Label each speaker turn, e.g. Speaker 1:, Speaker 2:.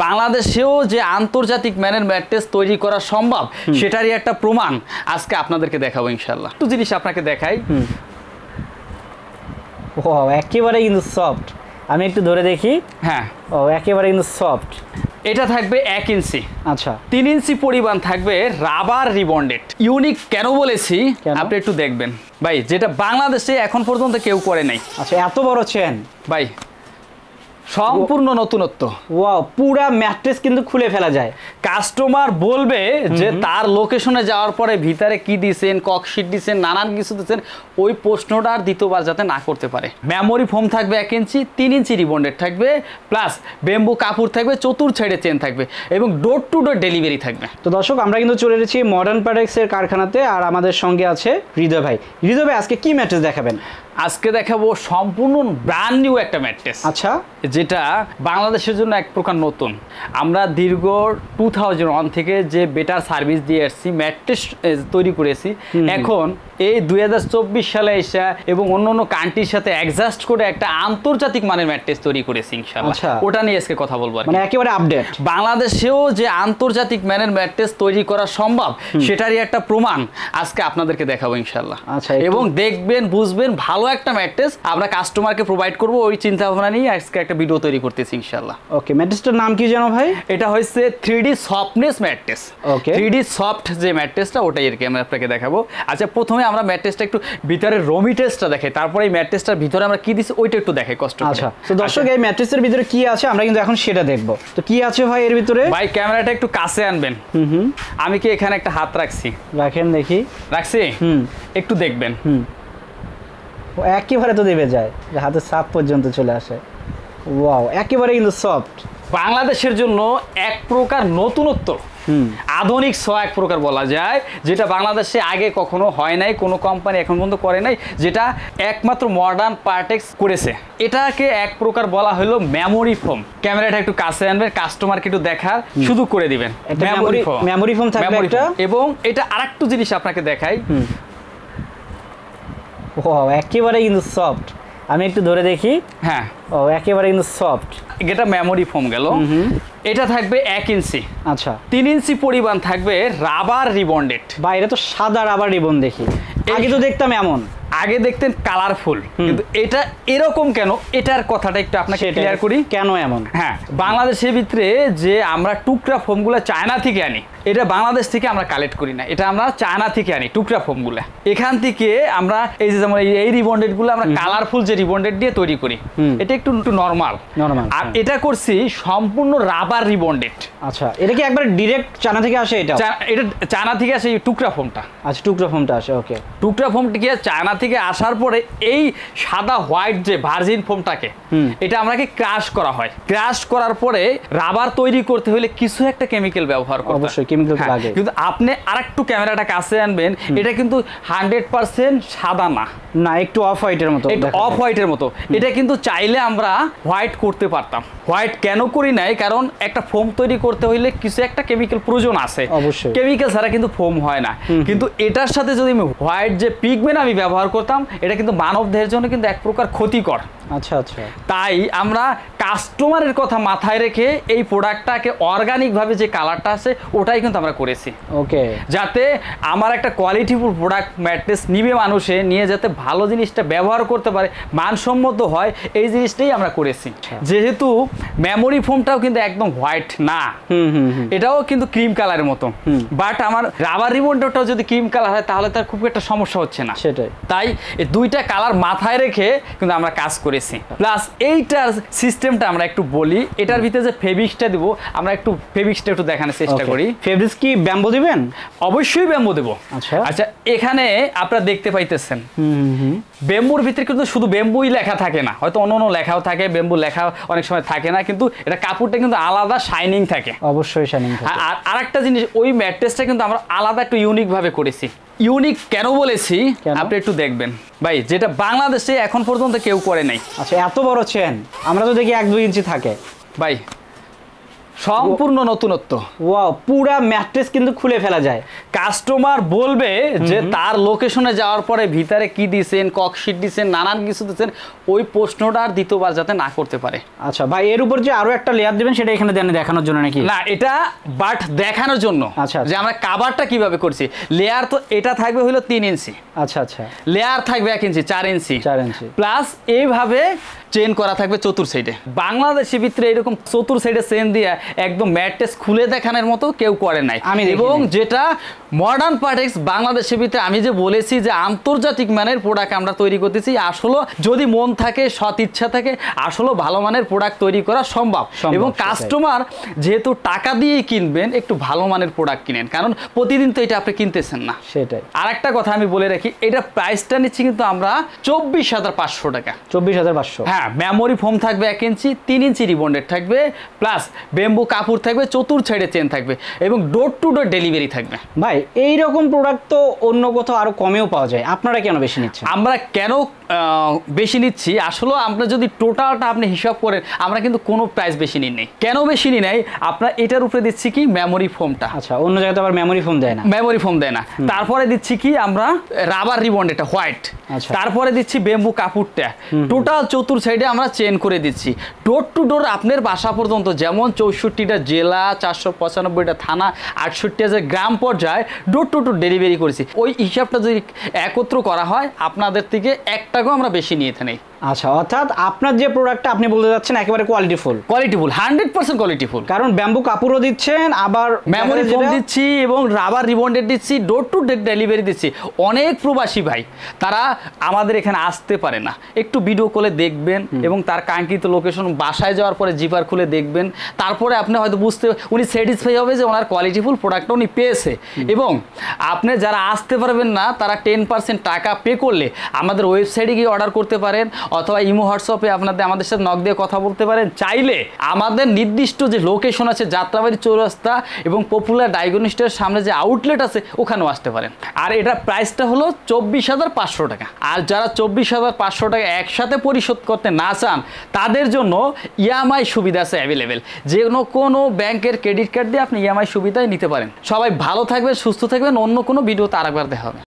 Speaker 1: বাংলাদেশেও যে আন্তর্জাতিক মানের ম্যাট্রেস তৈরি করা সম্ভব সেটারই একটা প্রমাণ আজকে আপনাদেরকে দেখাবো ইনশাআল্লাহ। একটু জিনিস আপনাকে দেখাই।
Speaker 2: ওয়াও, একেবারে কিন্তু সফট। আমি একটু ধরে দেখি।
Speaker 1: হ্যাঁ,
Speaker 2: ও একেবারে কিন্তু সফট।
Speaker 1: এটা থাকবে 1 ইঞ্চি,
Speaker 2: আচ্ছা
Speaker 1: 3 ইঞ্চি পরিমাণ থাকবে রাবার রিবন্ডেড। ইউনিক কেন বলেছি আপনি একটু দেখবেন ভাই, যেটা বাংলাদেশে এখন পর্যন্ত কেউ করে নাই।
Speaker 2: আচ্ছা, এত বড় চেন
Speaker 1: ভাই, সম্পূর্ণ নতুনত্ব।
Speaker 2: ওয়াও, পুরা ম্যাট্রেস কিন্তু খুলে ফেলা যায়।
Speaker 1: কাস্টমার বলবে যে তার লোকেশনে যাওয়ার পরে ভিতরে কি দিছেন, ককশিট দিছেন, নানান কিছু দিছেন, ওই প্রশ্নটা আর দ্বিতীয়বার যাতে না করতে পারে। মেমোরি ফোম থাকবে 1 ইঞ্চি, 3 ইঞ্চি রিবন্ডেড থাকবে, প্লাস বেম্বু কাপড় থাকবে, চতুর সাইডে চেন থাকবে এবং ডোর টু ডোর ডেলিভারি থাকবে।
Speaker 2: তো দর্শক, আমরা কিন্তু চলে এসেছি মডার্ন প্রোডাক্টসের কারখানাতে, আর আমাদের সঙ্গে আছে হৃদয় ভাই। হৃদয় ভাই, আজকে কি ম্যাট্রেস দেখাবেন?
Speaker 1: আজকে দেখাবো সম্পূর্ণ ব্র্যান্ড নিউ একটা ম্যাট্রেস।
Speaker 2: আচ্ছা,
Speaker 1: যেটা বাংলাদেশের জন্য এক প্রকার নতুন। আমরা দীর্ঘ 2001 থেকে যে বেটার সার্ভিস দিয়ে আসছি, ম্যাট্রেস তৈরি করেছি। এখন এই 2024 সালে এসে এবং অন্য কান্ট্রির সাথে অ্যাডজাস্ট করে একটা আন্তর্জাতিক মানের ম্যাট্রেস তৈরি করেছি ইনশাআল্লাহ। ওটা নিয়ে আজকে কথা বলবো।
Speaker 2: মানে একেবারে আপডেট।
Speaker 1: বাংলাদেশেও যে আন্তর্জাতিক মানের ম্যাট্রেস তৈরি করা সম্ভব সেটারই একটা প্রমাণ আজকে আপনাদেরকে দেখাবো ইনশাআল্লাহ।
Speaker 2: আচ্ছা,
Speaker 1: এবং দেখবেন, বুঝবেন, ভালো একটা ম্যাট্রেস আমরা কাস্টমারকে প্রোভাইড করব, ওই চিন্তা ভাবনা নিয়ে আজকে একটা ভিডিও তৈরি করতেছি ইনশাআল্লাহ।
Speaker 2: ওকে, ম্যাট্রেসটার নাম কি জানো ভাই?
Speaker 1: এটা হচ্ছে 3D সফটনেস ম্যাট্রেস।
Speaker 2: ওকে,
Speaker 1: 3D সফট যে ম্যাট্রেসটা ওটাই আর কি আমরা আপনাকে দেখাবো। আচ্ছা, প্রথমে আমরা ম্যাট্রেসটা একটু ভিতরে রমি টেস্টটা দেখাই, তারপরে এই ম্যাট্রেসটার ভিতরে আমরা কি দিছি ওইটা একটু দেখাই কষ্ট করে।
Speaker 2: আচ্ছা, তো দর্শক, এই ম্যাট্রেসের ভিতরে কি আছে আমরা কিন্তু এখন সেটা দেখব। তো কি আছে ভাই এর ভিতরে?
Speaker 1: ভাই, ক্যামেরাটা একটু কাছে আনবেন। আমি কি এখানে একটা হাত রাখছি?
Speaker 2: রাখেন দেখি।
Speaker 1: রাখছি? একটু দেখবেন।
Speaker 2: ও একেবারে তো দেবে যায়, হাতে সাপ পর্যন্ত চলে আসে। ওয়াও, একেবারে কিন্তু সফট।
Speaker 1: বাংলাদেশের জন্য এক প্রকার নতুনত্ব, আধুনিক এক প্রকার বলা যায়, যেটা বাংলাদেশে আগে কখনো হয় নাই, কোনো কোম্পানি এখন পর্যন্ত করে নাই, যেটা একমাত্র মডার্ন পার্টেক্স করেছে। এটাকে এক প্রকার বলা হলো মেমোরি ফোম। ক্যামেরাটা একটু কাছে আনবেন, কাস্টমারকে একটু দেখার শুধু করে দিবেন।
Speaker 2: মেমোরি ফোম থাকবে একটা।
Speaker 1: এবং এটা আরেকটু জিনিস আপনাকে দেখাই।
Speaker 2: ওয়াও, একেবারে কিন্তু সফট। আমি একটু ধরে দেখি।
Speaker 1: হ্যাঁ,
Speaker 2: ও একেবারে কিন্তু সফট।
Speaker 1: এটা মেমোরি ফোম গেল। এটা থাকবে 1 ইঞ্চি,
Speaker 2: আচ্ছা
Speaker 1: 3 ইঞ্চি পরিমাণ থাকবে রাবার রিবন্ডেড।
Speaker 2: বা এটা তো সাদা রাবার রিবন দেখি, আগে তো দেখতাম এমন।
Speaker 1: আগে দেখতেন কালারফুল, কিন্তু এটা এরকম কেন, এটার কথাটা একটু আপনাকে ক্লিয়ার করি কেন এমন। হ্যাঁ, বাংলাদেশের ভিতরে যে আমরা টুকরা ফোমগুলো চায়না থেকে আনি, এটা বাংলাদেশ থেকে আমরা কালেক্ট করি না, এটা আমরা চায়না থেকে আনি টুকরা ফোমগুলো। এখান থেকে আমরা এই যে যেমন এই রিবন্ডেড গুলো আমরা কালারফুল যে রিবন্ডেড দিয়ে তৈরি করি, এটা একটু নরমাল। আর এটা করছি সম্পূর্ণ রাবার রিবন্ডেড।
Speaker 2: আচ্ছা, এটা কি একবার ডাইরেক্ট চায়না থেকে আসে? এটা
Speaker 1: চায়না থেকে আসে এই টুকরা ফোমটা।
Speaker 2: আচ্ছা, টুকরা ফোমটা আসে। ওকে,
Speaker 1: টুকরা ফোমটা কি চায়না থেকে আসার পরে এই সাদা হোয়াইট যে ভার্জিন ফোমটাকে এটা আমাকে ক্রাশ করা হয়। ক্রাশ করার পরে রাবার তৈরি করতে হলে কিছু একটা কেমিক্যাল ব্যবহার করতে হয়।
Speaker 2: অবশ্যই কেমিক্যাল লাগে।
Speaker 1: কিন্তু আপনি আরেকটু ক্যামেরাটা কাছে আনবেন, এটা কিন্তু 100% সাদা না,
Speaker 2: না একটু অফ হোয়াইটের মতো।
Speaker 1: একটু অফ হোয়াইটের মতো। এটা কিন্তু চাইলে আমরা হোয়াইট করতে পারতাম। হোয়াইট কেন করি নাই, কারণ একটা ফোম তৈরি করতে হইলে কিছু একটা কেমিক্যাল প্রয়োজন আছে।
Speaker 2: অবশ্যই
Speaker 1: কেমিক্যাল ছাড়া কিন্তু ফোম হয় না। কিন্তু এটার সাথে যদি আমি হোয়াইট যে পিগমেন্ট আমি ব্যবহার করতাম, এটা কিন্তু মানব দেহের জন্য কিন্তু এক প্রকার ক্ষতিকর।
Speaker 2: আচ্ছা আচ্ছা,
Speaker 1: তাই আমরা কাস্টমারের কথা মাথায় রেখে এই প্রোডাক্টটাকে অর্গানিক ভাবে যে কালারটা আছে ওটাই কিন্তু আমরা করেছি।
Speaker 2: ওকে,
Speaker 1: যাতে আমার একটা কোয়ালিটিফুল প্রোডাক্ট ম্যাট্রেস নিবে, মানুষে নিয়ে যাতে ভালো জিনিসটা ব্যবহার করতে পারে, মানসম্মত হয়, এই জিনিসটাই আমরা করেছি। যেহেতু মেমোরি ফোমটাও কিন্তু একদম হোয়াইট না, এটাও কিন্তু ক্রিম কালারের মতো, বাট আমার রাবার রিবনটাও যদি ক্রিম কালার হয় তাহলে তার খুব একটা সমস্যা হচ্ছে না।
Speaker 2: সেটাই,
Speaker 1: তাই এই দুইটা কালার মাথায় রেখে কিন্তু আমরা কাজ করেছি। প্লাস এইটার সিস্টেমটা আমরা একটু বলি, এটার ভিতরে যে ফেব্রিক্সটা দিব, আমরা একটু ফেব্রিক্সটা একটু দেখানোর চেষ্টা করি।
Speaker 2: ফেব্রিক্স কি ব্যাম্বো দিবেন?
Speaker 1: অবশ্যই ব্যাম্বো দেব।
Speaker 2: আচ্ছা
Speaker 1: আচ্ছা, এখানে আপনারা দেখতে পাইতেছেন ব্যাম্বুর ভিতরে কিন্তু শুধু ব্যাম্বুই লেখা থাকে না, হয়তো অন্য লেখাও থাকে, ব্যাম্বু লেখা অনেক সময় থাকে না, কিন্তু এটা কাপড়টা কিন্তু আলাদা শাইনিং থাকে।
Speaker 2: অবশ্যই শাইনিং থাকে।
Speaker 1: আর আরেকটা জিনিস, ওই ম্যাট্রেসটা কিন্তু আমরা আলাদা একটু ইউনিক ভাবে করেছি। ইউনিক কেন বলেছি আপনি একটু দেখবেন ভাই, যেটা বাংলাদেশে এখন পর্যন্ত কেউ করে নাই।
Speaker 2: আচ্ছা, এত বড় চেন আমরা তো দেখি 1-2 ইঞ্চি থাকে
Speaker 1: ভাই, সম্পূর্ণ নতুনত্ব।
Speaker 2: ওয়াও, পুরা ম্যাট্রেস কিন্তু খুলে ফেলা যায়।
Speaker 1: কাস্টমার বলবে যে তার লোকেশনে যাওয়ার পরে ভিতরে কি দিছেন, ককশিট দিছেন, নানান কিছু দিছেন, ওই প্রশ্নটা আর দ্বিতীয়বার যাতে না করতে পারে।
Speaker 2: আচ্ছা ভাই, এর উপর যে আরো একটা লেয়ার দিবেন সেটা এখানে দেখানোর জন্য নাকি?
Speaker 1: না, এটা বাট দেখানোর জন্য।
Speaker 2: আচ্ছা,
Speaker 1: যে আমরা কাভারটা কিভাবে করছি। লেয়ার তো এটা থাকবে হলো 3 ইঞ্চি।
Speaker 2: আচ্ছা আচ্ছা।
Speaker 1: লেয়ার থাকবে 1 ইঞ্চি, 4 ইঞ্চি,
Speaker 2: 4 ইঞ্চি
Speaker 1: প্লাস এইভাবে চেন করা থাকবে চতুর সাইডে। বাংলাদেশের ভিতরে এরকম চতুর সাইডে চেন দিয়ে একদম ম্যাট্রেস খুলে দেখানোর মতো কেউ করে নাই। এবং যেটা মডার্ন পার্টেক্স বাংলাদেশের ভিতরে আমি যে বলেছি যে আন্তর্জাতিক মানের প্রোডাক্ট আমরা তৈরি করতেছি, আসলে যদি মন থাকে, সৎ ইচ্ছা থাকে, আসলে ভালো মানের প্রোডাক্ট তৈরি করা সম্ভব। এবং কাস্টমার যেহেতু টাকা দিয়েই কিনবেন, একটু ভালো মানের প্রোডাক্ট কিনেন, কারণ প্রতিদিন তো এটা আপনি কিনতেছেন না।
Speaker 2: সেটাই।
Speaker 1: আর একটা কথা আমি বলে রাখি, এটা প্রাইসটা নিচ্ছি কিন্তু আমরা 24,500 টাকা।
Speaker 2: 24,500।
Speaker 1: হ্যাঁ, মেমোরি ফোম থাকবে 1 ইঞ্চি, 3 ইঞ্চি রিবন্ডেড থাকবে, প্লাস বেম্বু কাপড় থাকবে, চতুর সাইডে চেন থাকবে, এবং ডোর টু ডোর ডেলিভারি থাকবে।
Speaker 2: ভাই এইরকম প্রোডাক্ট তো অন্য কোথাও আরো কমেও পাওয়া যায়, আপনারা কেন বেশি নিচ্ছেন?
Speaker 1: আমরা কেন বেশি নিচ্ছি, আসলে আমরা যদি টোটালটা আপনি হিসাব করেন, আমরা কিন্তু কোনো প্রাইস বেশি নিই নাই। কেন বেশি নিই নাই, আপনার এটার উপরে দিচ্ছি কি মেমোরি ফোমটা।
Speaker 2: আচ্ছা, অন্য জায়গায় তো আবার মেমোরি ফোম দেয় না।
Speaker 1: মেমোরি ফোম দেয় না। তারপরে দিচ্ছি কি আমরা রাবার রিবন্ড, এটা হোয়াইট। তারপরে দিচ্ছি বেম্বু কাপড়টা। টোটাল চতুর সাইডে আমরা চেন করে দিচ্ছি। ডোর টু ডোর আপনার বাসা পর্যন্ত, যেমন 64টা জেলা, 495টা থানা, 68,000 গ্রাম পর্যায়ে ডোর টু ডোর ডেলিভারি করেছি। ওই হিসাবটা যদি একত্র করা হয়, আপনাদের থেকে 1 টাকাও আমরা বেশি নিয়ে নেই।
Speaker 2: আচ্ছা, অর্থাৎ আপনার যে প্রোডাক্টটা আপনি বলতে যাচ্ছেন একেবারে কোয়ালিটিফুল।
Speaker 1: 100% কোয়ালিটিফুল।
Speaker 2: কারণ ব্যাম্বু কাপড়ও দিচ্ছেন, আবার
Speaker 1: মেমোরি ফোম দিচ্ছি, এবং রাবার রিবন্ডেড দিচ্ছি, ডোর টু ডোর ডেলিভারি দিচ্ছি। অনেক প্রবাসী ভাই তারা আমাদের এখানে আসতে পারে না, একটু ভিডিও কলে দেখবেন এবং তার কাঙ্ক্ষিত লোকেশন বাসায় যাওয়ার পরে জিপার খুলে দেখবেন, তারপরে আপনি হয়তো উনি স্যাটিসফাই হবে যে ওনার কোয়ালিটিফুল প্রোডাক্টটা উনি পেয়েছে। এবং আপনি যারা আসতে পারবেন না, তারা 10% টাকা পে করলে আমাদের ওয়েবসাইটে গিয়ে অর্ডার করতে পারেন, অথবা ইমো হোয়াটসঅ্যাপে আমাদের সাথে নক দিয়ে কথা বলতে পারেন। চাইলে আমাদের নির্দিষ্ট যে লোকেশন আছে, যাত্রাবাড়ি চৌরাস্তা এবং পপুলার ডায়াগনস্টিকের সামনে যে আউটলেট আছে, ওখানেও আসতে পারেন। আর এটা প্রাইসটা হলো 24,500 টাকা। আর যারা 24,500 টাকা একসাথে পরিশোধ করতে না চান, তাদের জন্য ইএমআই সুবিধা আছে অ্যাভেলেবেল। যে কোনো ব্যাংকের ক্রেডিট কার্ড দিয়ে আপনি ইএমআই সুবিধায় নিতে পারেন। সবাই ভালো থাকবেন, সুস্থ থাকবেন। অন্য কোনো ভিডিওতে আরেকবার দেখা হবে।